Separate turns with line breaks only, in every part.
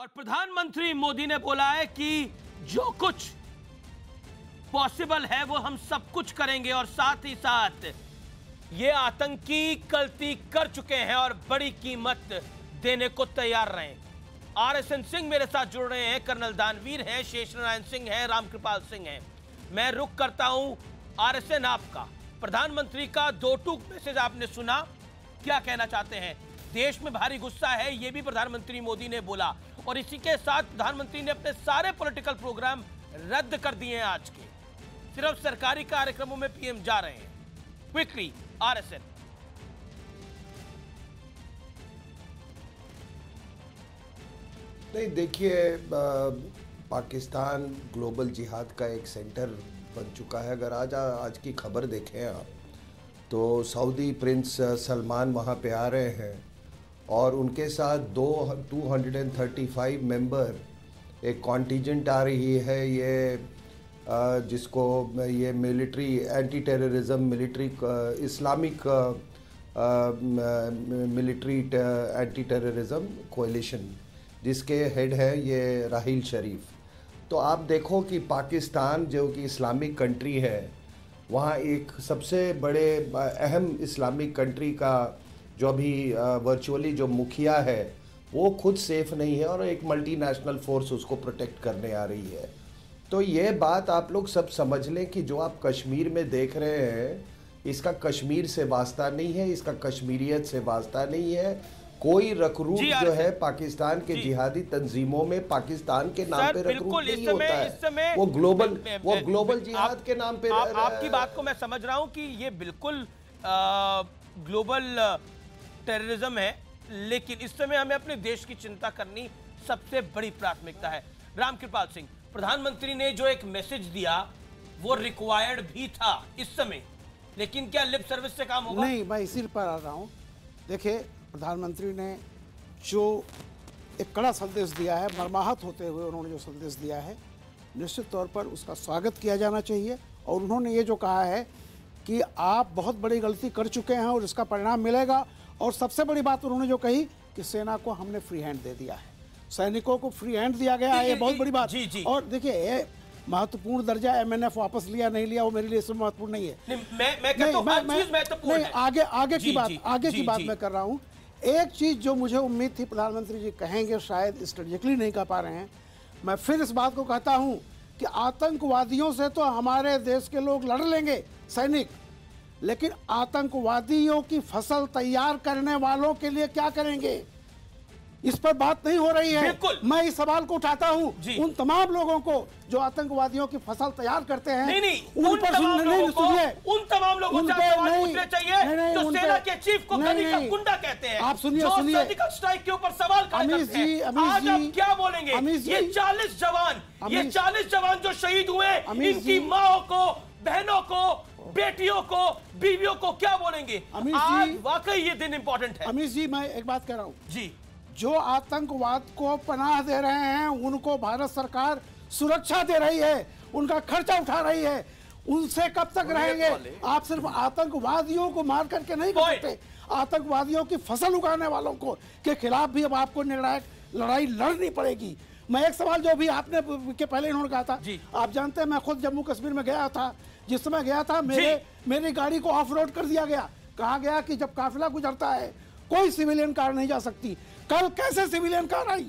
और प्रधानमंत्री मोदी ने बोला है कि जो कुछ पॉसिबल है वो हम सब कुछ करेंगे और साथ ही साथ ये आतंकी गलती कर चुके हैं और बड़ी कीमत देने को तैयार रहे। आरएसएन सिंह मेरे साथ जुड़ रहे हैं, कर्नल दानवीर हैं, शेषनारायण सिंह हैं, रामकृपाल सिंह हैं। मैं रुक करता हूं आरएसएन आपका। प्रधानमंत्री का दो टूक मैसेज आपने सुना, क्या कहना चाहते हैं? देश में भारी गुस्सा है, यह भी प्रधानमंत्री मोदी ने बोला और इसी के साथ प्रधानमंत्री ने अपने सारे पॉलिटिकल प्रोग्राम रद्द कर दिए हैं। आज के सिर्फ सरकारी कार्यक्रमों में पीएम जा रहे हैं। Quickly RSN.
नहीं, देखिए, पाकिस्तान ग्लोबल जिहाद का एक सेंटर बन चुका है। अगर आज की खबर देखें आप तो सऊदी प्रिंस सलमान वहाँ पे आ रहे हैं और उनके साथ 235 मेंबर एक कॉन्टिजेंट आ रही है। ये जिसको ये military anti terrorism military Islamic military anti terrorism कोalition जिसके हेड है ये राहील शरीफ। तो आप देखो कि पाकिस्तान जो कि इस्लामिक कंट्री है, वहाँ एक सबसे बड़े अहम इस्लामिक कंट्री का जो अभी वर्चुअली जो मुखिया है वो खुद सेफ नहीं है और एक मल्टीनेशनल फोर्स उसको प्रोटेक्ट करने आ रही है। तो ये बात आप लोग सब समझ लें कि जो आप कश्मीर में देख रहे हैं इसका कश्मीर से वास्ता नहीं है, इसका कश्मीरियत से वास्ता नहीं है। कोई रिक्रूट जो है पाकिस्तान के जिहादी तंजीमों में पाकिस्तान के नाम पे रिक्रूट नहीं होता है, वो ग्लोबल जिहाद के नाम पे।
आपकी बात को मैं समझ रहा हूं कि ये बिल्कुल ग्लोबल टेररिज्म है, लेकिन इस समय हमें अपने देश की चिंता करनी सबसे बड़ी प्राथमिकता है। रामकृपाल सिंह, प्रधानमंत्री ने जो एक मैसेज दिया वो रिक्वायर्ड भी था इस समय, लेकिन क्या लिप सर्विस से काम होगा?
नहीं, मैं इसी पर आ रहा हूं। देखिए, प्रधानमंत्री ने जो एक कड़ा संदेश दिया है, मर्माहत होते हुए उन्होंने जो संदेश दिया है, निश्चित तौर पर उसका स्वागत किया जाना चाहिए। और उन्होंने ये जो कहा है कि आप बहुत बड़ी गलती कर चुके हैं और इसका परिणाम मिलेगा। और सबसे बड़ी बात उन्होंने जो कही कि सेना को हमने फ्री हैंड दे दिया है, सैनिकों को फ्री हैंड दिया गया है, ये बहुत बड़ी बात। और देखिए, महत्वपूर्ण दर्जा एमएनएफ वापस लिया नहीं लिया वो मेरे लिए इसमें महत्वपूर्ण नहीं है। आगे की बात मैं कर रहा हूँ। एक चीज जो मुझे उम्मीद थी प्रधानमंत्री जी कहेंगे, शायद स्ट्रेटेजिकली नहीं कह पा रहे हैं, मैं फिर इस बात को कहता हूं कि आतंकवादियों से तो हमारे देश के लोग लड़ लेंगे सैनिक, लेकिन आतंकवादियों की फसल तैयार करने वालों के लिए क्या करेंगे, इस पर बात नहीं हो रही है। मैं इस सवाल को उठाता हूं उन तमाम लोगों को जो आतंकवादियों की फसल तैयार करते हैं।
उन तमाम लोगों को सवाल पूछने चाहिए जो सेना के चीफ को गली का गुंडा कहते हैं।
आप सुनिए,
सर्जिकल स्ट्राइक के ऊपर सवाल करते हैं। आज आप क्या बोलेंगे? ये 40 जवान जो शहीद हुए, इनकी माओ को, बहनों को, बेटियों को, बीवियों को क्या बोलेंगे? आज वाकई ये दिन इंपॉर्टेंट है।
अमीश जी, मैं एक बात कह रहा हूं
जी,
जो आतंकवाद को पनाह दे रहे हैं उनको भारत सरकार सुरक्षा दे रही है, उनका खर्चा उठा रही है, उनसे कब तक रहेंगे? आप सिर्फ आतंकवादियों को मार करके नहीं कर सकते, आतंकवादियों की फसल उगाने वालों को के खिलाफ भी अब आपको निर्णायक लड़ाई लड़नी पड़ेगी। मैं एक सवाल जो भी आपने के पहले इन्होंने कहा था, आप जानते हैं मैं खुद जम्मू कश्मीर में गया था, जिस समय गया था मेरी गाड़ी को ऑफ रोड कर दिया गया। कहा गया कि जब काफिला गुजरता है कोई सिविलियन कार नहीं जा सकती। कल कैसे सिविलियन कार आई?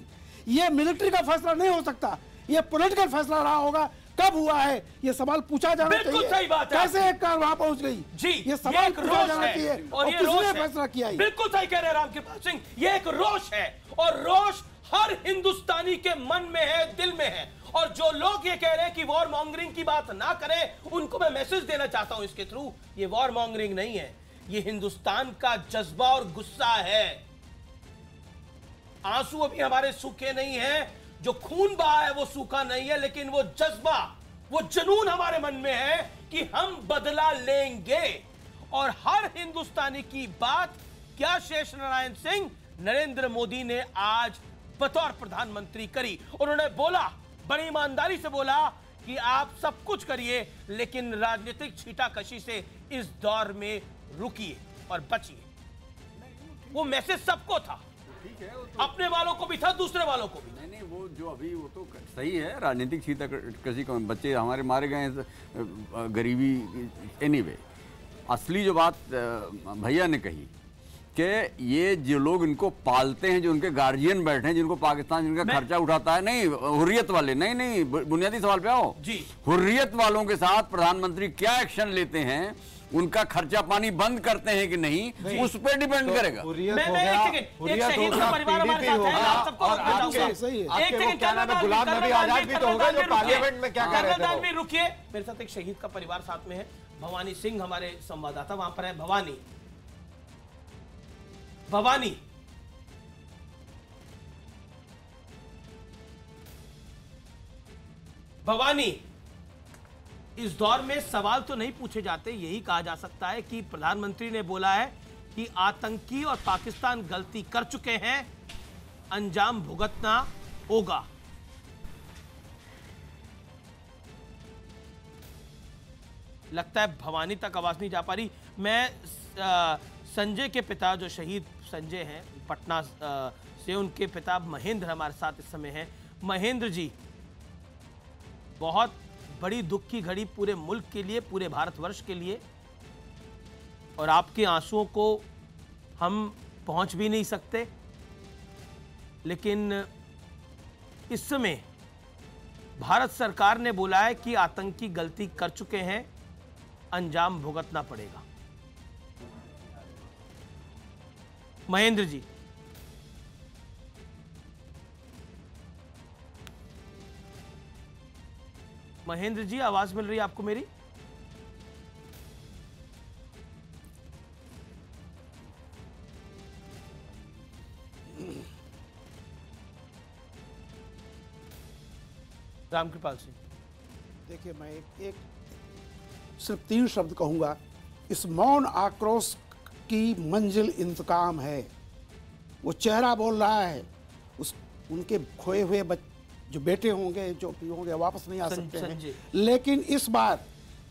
ये मिलिट्री का फैसला नहीं हो सकता, ये पॉलिटिकल फैसला रहा होगा। कब हुआ है ये सवाल पूछा जाना चाहिए।
सही बात है।
कैसे एक कार वहां पहुंच गई जी, ये सवाल पूछा जाना चाहिए और किसने फैसला किया?
बिल्कुल सही कह रहे हैं रामकृपाल सिंह, ये एक रोष है और रोष हर हिंदुस्तानी के मन में है, दिल में है। और जो लोग ये कह रहे हैं कि वॉर मॉन्गरिंग की बात ना करें, उनको मैं मैसेज देना चाहता हूं इसके थ्रू, ये वॉर मॉन्गरिंग नहीं है, ये हिंदुस्तान का जज्बा और गुस्सा है। आंसू अभी हमारे सूखे नहीं हैं, जो खून बहा है वो सूखा नहीं है, लेकिन वो जज्बा, वो जुनून हमारे मन में है कि हम बदला लेंगे। और हर हिंदुस्तानी की बात क्या शेषनारायण सिंह, नरेंद्र मोदी ने आज बतौर प्रधानमंत्री करी। उन्होंने बोला, बड़ी ईमानदारी से बोला कि आप सब कुछ करिए, लेकिन राजनीतिक छीटाकशी से इस दौर में रुकिए और बचिए। वो मैसेज सबको था, अपने वालों को भी था, दूसरे वालों को भी।
नहीं, वो जो अभी वो तो सही है, राजनीतिक सीताकशी को बच्चे हमारे मारे गए हैं, गरीबी। एनीवे, असली जो बात भैया ने कही कि ये जो लोग इनको पालते हैं, जो उनके गार्जियन बैठे हैं, जिनको पाकिस्तान जिनका खर्चा उठाता है, नहीं हुर्रियत वाले, नहीं बुनियादी सवाल पे आओ जी, हुर्रियत वालों के साथ प्रधानमंत्री क्या एक्शन लेते हैं, उनका खर्चा पानी बंद करते हैं कि नहीं, उस पर डिपेंड करेगा।
गुलाम नबी आजाद भी तो होगा जो पार्लियामेंट में क्या कर रहे थे।
रुकिए, मेरे साथ एक शहीद का परिवार साथ में है, भवानी सिंह हमारे संवाददाता वहां पर है। भवानी, इस दौर में सवाल तो नहीं पूछे जाते, यही कहा जा सकता है कि प्रधानमंत्री ने बोला है कि आतंकी और पाकिस्तान गलती कर चुके हैं, अंजाम भुगतना होगा। लगता है भवानी तक आवाज नहीं जा पा रही। मैं संजय के पिता, जो शहीद संजय हैं पटना से, उनके पिता महेंद्र हमारे साथ इस समय हैं। महेंद्र जी, बहुत बड़ी दुख की घड़ी पूरे मुल्क के लिए, पूरे भारतवर्ष के लिए, और आपके आंसुओं को हम पहुंच भी नहीं सकते, लेकिन इस समय भारत सरकार ने बोला है कि आतंकी गलती कर चुके हैं, अंजाम भुगतना पड़ेगा। महेंद्र जी, महेंद्र जी, आवाज मिल रही है आपको मेरी? रामकृपाल सिंह,
देखिए, मैं एक सिर्फ 3 शब्द कहूंगा। इस मौन आक्रोश की मंजिल इंतकाम है। वो चेहरा बोल रहा है, उनके खोए हुए जो बेटे होंगे, जो होंगे, वापस नहीं आ सकते हैं। लेकिन इस बार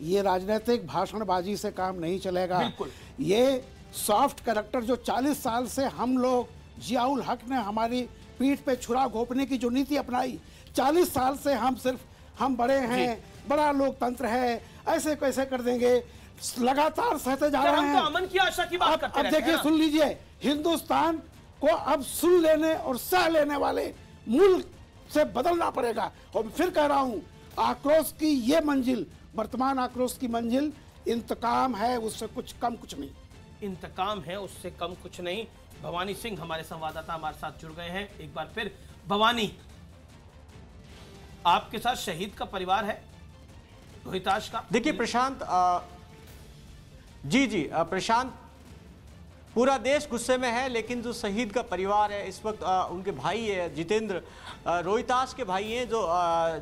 ये राजनीतिक भाषणबाजी से काम नहीं चलेगा। ये सॉफ्ट कैरेक्टर जो 40 साल से हम लोग, जियाउल हक ने हमारी पीठ पे छुरा घोंपने की जो नीति अपनाई, 40 साल से हम बड़े हैं, बड़ा लोकतंत्र है, ऐसे कैसे कर देंगे, लगातार सहते जा रहे हैं।
अमन की आशा की बात करते
अब देखिए, सुन लीजिए, हिंदुस्तान को अब सुन लेने और सह लेने वाले मुल्क से बदलना पड़ेगा। और फिर कह रहा हूं, आक्रोश की ये मंजिल, वर्तमान आक्रोश की मंजिल इंतकाम है, उससे कुछ कम कुछ नहीं।
इंतकाम है, उससे कम कुछ नहीं। भवानी सिंह हमारे संवाददाता हमारे साथ जुड़ गए हैं। एक बार फिर भवानी, आपके साथ शहीद का परिवार है, रोहिताश का।
देखिए प्रशांत, जी प्रशांत, पूरा देश गुस्से में है, लेकिन जो शहीद का परिवार है इस वक्त, उनके भाई है जितेंद्र, रोहिताश के भाई हैं, जो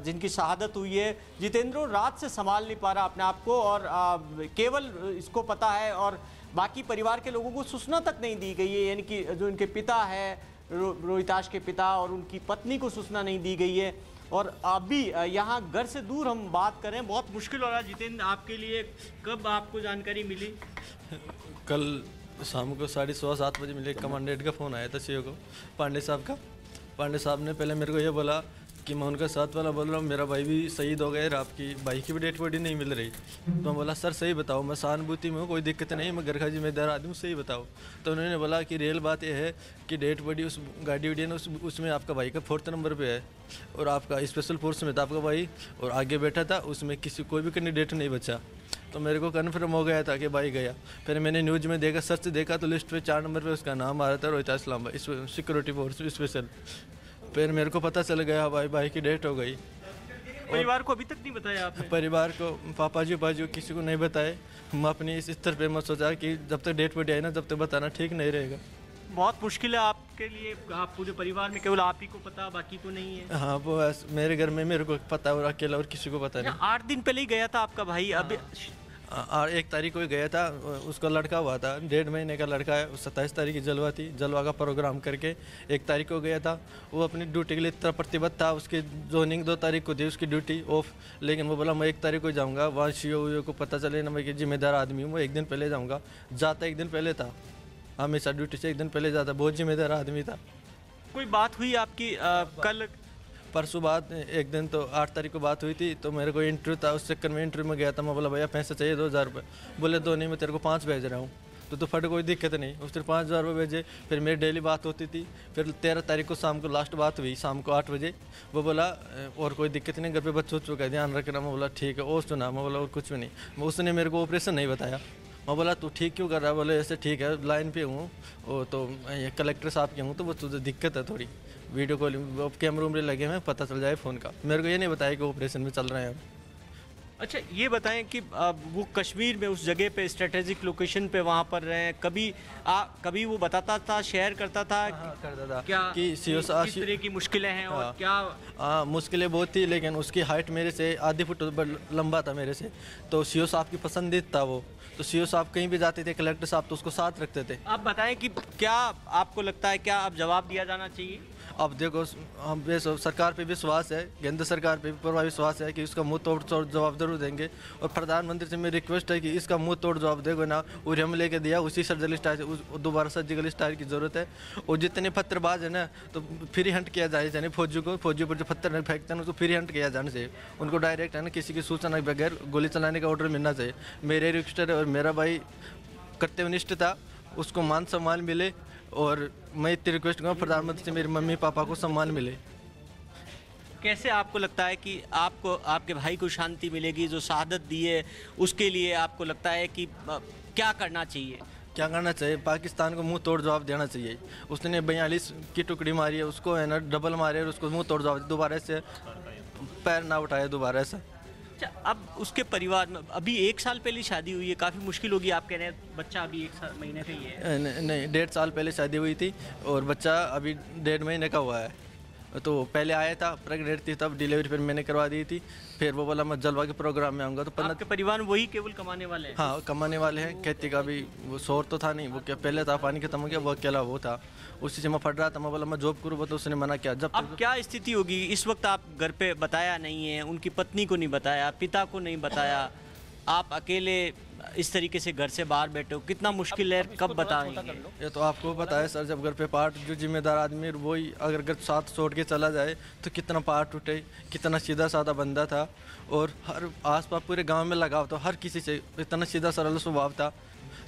जिनकी शहादत हुई है। जितेंद्र रात से संभाल नहीं पा रहा अपने आप को, और केवल इसको पता है, और बाकी परिवार के लोगों को सूचना तक नहीं दी गई है। यानी कि जो इनके पिता है, रोहिताश के पिता और उनकी पत्नी को सूचना नहीं दी गई है। और अभी यहाँ घर से दूर हम बात करें, बहुत मुश्किल हो रहा है। जितेंद्र, आपके लिए कब आपको जानकारी मिली?
कल शाम को 6:15-7 बजे मिले। कमांडेंट का फ़ोन आया था सीओ को, पांडे साहब का। पांडे साहब ने पहले मेरे को ये बोला कि मैं उनका साथ वाला बोल रहा हूँ, मेरा भाई भी शहीद हो गया, आपकी भाई की भी डेड बॉडी नहीं मिल रही। तो मैं बोला सर सही बताओ, मैं सहानुभूति में हूँ, कोई दिक्कत नहीं, मैं घर का जिम्मेदार आदमी हूँ, सही बताओ। तो उन्होंने बोला कि रियल बात यह है कि डेड बॉडी उस गाड़ी उड़ी है उसमें आपका भाई का 4th नंबर पे है, और आपका स्पेशल फोर्स में था आपका भाई, और आगे बैठा था, उसमें कोई भी कैंडिडेट नहीं बचा। तो मेरे को कन्फर्म हो गया था कि भाई गया। फिर मैंने न्यूज़ में देखा, सर्च देखा, तो लिस्ट पे 4 नंबर पे उसका नाम आ रहा था, Rohitash Lamba, security force special. फिर मेरे को पता चल गया भाई की डेथ हो गई।
परिवार को अभी तक नहीं बताया आपने?
परिवार को, पापा जी किसी को नहीं बताए। हम अपनी इस स्तर पे मैं सोचा कि जब तक डेथ बॉडी आई ना, जब तक बताना ठीक नहीं रहेगा।
बहुत मुश्किल है आपके लिए, आप पूरे परिवार में केवल आप ही को पता, बाकी को नहीं है?
हाँ, वो मेरे घर में मेरे को पता, और अकेला, और किसी को पता नहीं।
8 दिन पहले ही गया था आपका भाई। अभी
1 तारीख को गया था, उसका लड़का हुआ था, 1.5 महीने का लड़का है। 27 तारीख की जलवा थी, जलवा का प्रोग्राम करके 1 तारीख को गया था। वो अपनी ड्यूटी के लिए इतना प्रतिबद्ध था, उसकी जोनिंग 2 तारीख को थी उसकी ड्यूटी ऑफ, लेकिन वो बोला मैं 1 तारीख को जाऊँगा। वहाँ सीओ को पता चले ना मैं कि जिम्मेदार आदमी हूँ, मैं 1 दिन पहले जाऊँगा। जाता 1 दिन पहले था, हमेशा ड्यूटी से 1 दिन पहले जाता, बहुत जिम्मेदार आदमी था।
कोई बात हुई आपकी कल?
परसों बात, एक दिन तो 8 तारीख को बात हुई थी, तो मेरे को इंटरव्यू था, उस चक्कर में इंटरव्यू में गया था। मैं बोला भैया पैसे चाहिए 2000 रुपये। बोले 2 नहीं, मैं तेरे को 5 भेज रहा हूँ। तो फट कोई दिक्कत नहीं, उसने 5000 रुपये भेजे। फिर मेरी डेली बात होती थी। फिर 13 तारीख को शाम को लास्ट बात हुई, शाम को 8 बजे। वो बोला और कोई दिक्कत नहीं, घर पे बच्चों का ध्यान रखना। मैं बोला ठीक है। और सुना? मैं बोला और कुछ भी नहीं। उसने मेरे को ऑपरेशन नहीं बताया। मैं बोला तू ठीक क्यों कर रहा है? बोले ऐसे ठीक है, लाइन पे हूँ, वो तो ये कलेक्टर साहब के हूँ, तो वो तुझे दिक्कत है थोड़ी, वीडियो कॉलिंग कैमरे उमरे लगे हैं, पता चल जाए फ़ोन का। मेरे को ये नहीं बताया कि ऑपरेशन में चल रहे हैं।
अच्छा ये बताएं कि वो कश्मीर में उस जगह पे स्ट्रेटेजिक लोकेशन पे वहाँ पर रहे, कभी वो बताता था, शेयर करता था?
करता था
क्या
कि
किस तरह की मुश्किलें हैं और क्या?
मुश्किलें बहुत थी, लेकिन उसकी हाइट मेरे से आधी फुट लंबा था मेरे से, तो सीओ साहब की पसंदीदा था वो। तो सीओ साहब कहीं भी जाते थे, कलेक्टर साहब तो उसको साथ रखते थे।
आप बताएं कि क्या आपको लगता है, क्या अब जवाब दिया जाना चाहिए?
अब देखो, हम सरकार पे विश्वास है, केंद्र सरकार पे भी पूरा विश्वास है कि इसका मुंह तोड़ जवाब जरूर देंगे। और प्रधानमंत्री से मेरी रिक्वेस्ट है कि इसका मुंह तोड़ जवाब देगा ना। उरी हम लेके दिया, उसी सर्जिकल स्ट्राइक, दोबारा सर्जिकल स्ट्राइक की जरूरत है। और जितने पत्थरबाज है ना, तो फ्री हंट किया जाए, यानी फौजी पर जो पत्थर फेंकते हैं उसको फ्री हंट किया जाना चाहिए। उनको डायरेक्ट है ना, किसी की सूचना के बगैर गोली चलाने का ऑर्डर मिलना चाहिए। मेरे रिक्वेस्ट है, और मेरा भाई कर्तव्यनिष्ठ था, उसको मान सम्मान मिले। और मैं इतनी रिक्वेस्ट करूँगा प्रधानमंत्री से मेरे मम्मी पापा को सम्मान मिले।
कैसे आपको लगता है कि आपको, आपके भाई को शांति मिलेगी? जो शहादत दी है उसके लिए आपको लगता है कि क्या करना चाहिए?
क्या करना चाहिए? पाकिस्तान को मुंह तोड़ जवाब देना चाहिए। उसने 42 की टुकड़ी मारी है, उसको है ना डबल मारे और उसको मुंह तोड़ जवाब, दोबारा से पैर ना उठाए दोबारा से।
अच्छा, अब उसके परिवार में अभी 1 साल पहले शादी हुई है, काफ़ी मुश्किल होगी। आप कह रहे हैं बच्चा अभी 1 महीने का ही है?
नहीं, 1.5 साल पहले शादी हुई थी और बच्चा अभी 1.5 महीने का हुआ है। तो पहले आया था, प्रेग्नेंट थी, तब डिलीवरी फिर मैंने करवा दी थी। फिर वो बोला मैं जलवा के प्रोग्राम में आऊँगा। तो
आपके परिवार में वही केवल कमाने वाले हैं?
हाँ, कमाने वाले हैं। खेती का भी वो शोर तो था नहीं, वो क्या पहले था, पानी खत्म हो गया, वो अकेला वो था, उसी से मैं फट रहा था। मैं बोला मैं जॉब करूँ, वो तो उसने मना किया। जब
अब क्या स्थिति होगी इस वक्त? आप घर पे बताया नहीं है, उनकी पत्नी को नहीं बताया, पिता को नहीं बताया, आप अकेले इस तरीके से घर से बाहर बैठे हो, कितना मुश्किल है, कब बताएंगे?
ये तो आपको पता है सर, जब घर पे पार्ट जो जिम्मेदार आदमी वही अगर घर साथ छोड़ के चला जाए तो कितना पार्ट टूटे। कितना सीधा साधा बंदा था और हर आसपास पूरे गांव में लगाव था, हर किसी से इतना सीधा सरल स्वभाव था।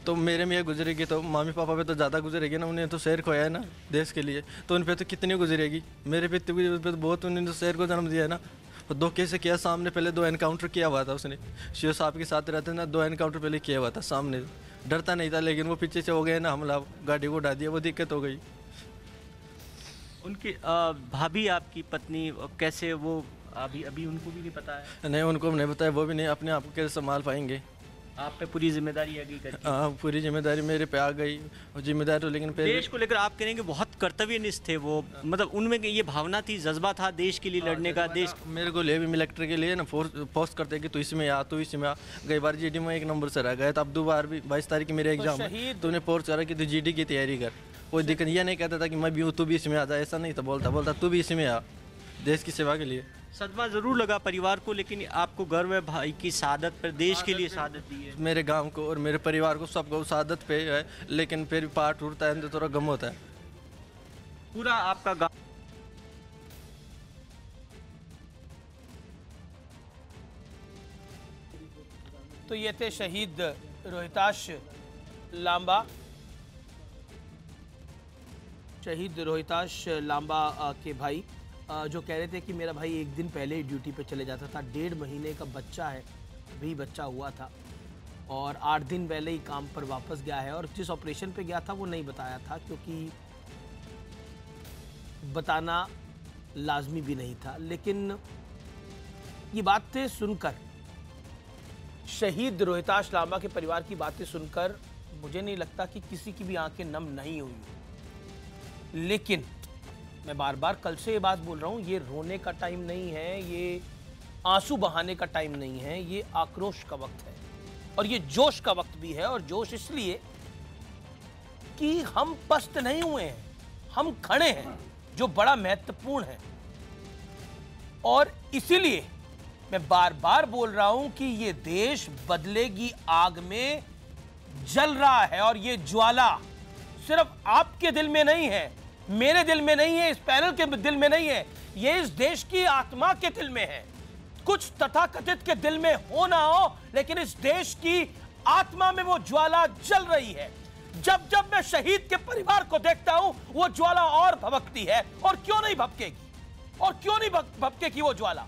तो मेरे में ये गुजरेगी तो मम्मी पापा पे तो ज़्यादा गुजरेगी ना, उन्हें तो शहर खोया है ना देश के लिए, तो उन पर तो कितनी गुजरेगी। मेरे पे तो बहुत, उन्होंने तो शहर को जन्म दिया है ना। तो 2 केस किया सामने, पहले 2 एनकाउंटर किया हुआ था उसने, सीओ साहब के साथ रहते ना, 2 एनकाउंटर पहले किया हुआ था सामने। डरता नहीं था, लेकिन वो पीछे से हो गए ना हमला, गाड़ी को उड़ा दिया, वो दिक्कत हो गई।
उनकी भाभी आपकी पत्नी कैसे, वो अभी उनको भी नहीं पता है?
नहीं, उनको नहीं बताया, वो भी नहीं अपने आप को कैसे संभाल पाएंगे।
आप पे पूरी जिम्मेदारी आ गई घर की?
हाँ, पूरी जिम्मेदारी मेरे पे आ गई। और जिम्मेदारी तो लेकिन
देश को लेकर आप कहेंगे बहुत कर्तव्यनिष्ठ थे वो, मतलब उनमें ये भावना थी, जज्बा था देश के लिए लड़ने का। देश
मेरे को ले भी मिलिट्री के लिए ना फोर्स करते कि तू इसमें आ, तू इसमें आ। कई बार जीडी में 1 नंबर से रह गए, तो अब 2 बार भी 22 तारीख की मेरे एग्जाम है, तो उन्हें फोर्स करा कि तू जीडी की तैयारी कर। कोई दिक्कत ये नहीं कहता था कि मैं भी हूँ तू भी इसमें आ जा, ऐसा नहीं था। बोलता तू भी इसमें आ, देश की सेवा के लिए।
सदमा ज़रूर लगा परिवार को, लेकिन आपको गर्व है भाई की शहादत पर, देश के लिए शहादत दी है।
मेरे गांव को और मेरे परिवार को सबको शहादत पे है, लेकिन फिर भी पार्ट उड़ता है तो थोड़ा गम होता है।
पूरा आपका गांव
तो ये थे शहीद रोहिताश लांबा। शहीद रोहिताश लांबा के भाई जो कह रहे थे कि मेरा भाई 1 दिन पहले ही ड्यूटी पे चले जाता था, 1.5 महीने का बच्चा है, अभी बच्चा हुआ था और 8 दिन पहले ही काम पर वापस गया है। और जिस ऑपरेशन पे गया था वो नहीं बताया था, क्योंकि बताना लाजमी भी नहीं था। लेकिन ये बातें सुनकर, शहीद रोहिताश लांबा के परिवार की बातें सुनकर मुझे नहीं लगता कि किसी की भी आंखें नम नहीं हुई। लेकिन मैं बार बार कल से ये बात बोल रहा हूँ, ये रोने का टाइम नहीं है, ये आंसू बहाने का टाइम नहीं है, ये आक्रोश का वक्त है और ये जोश का वक्त भी है। और जोश इसलिए कि हम पस्त नहीं हुए हैं, हम खड़े हैं, जो बड़ा महत्वपूर्ण है। और इसीलिए मैं बार बार बोल रहा हूं कि ये देश बदले की आग में जल रहा है और ये ज्वाला सिर्फ आपके दिल में नहीं है, मेरे दिल में नहीं है, इस पैनल के दिल में नहीं है, ये इस देश की आत्मा के दिल में है। कुछ तथाकथित के दिल में हो ना हो, लेकिन इस देश की आत्मा में वो ज्वाला जल रही है। जब जब मैं शहीद के परिवार को देखता हूं, वो ज्वाला और भभकती है। और क्यों नहीं भभकेगी, और क्यों नहीं भभकेगी वो ज्वाला।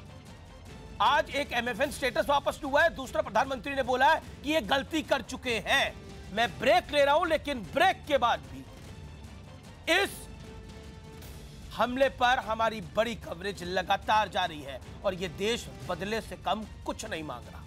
आज एक MFN स्टेटस वापस हुआ है, दूसरा प्रधानमंत्री ने बोला है कि ये गलती कर चुके हैं। मैं ब्रेक ले रहा हूं, लेकिन ब्रेक के बाद भी इस हमले पर हमारी बड़ी कवरेज लगातार जारी है और ये देश बदले से कम कुछ नहीं मांग रहा।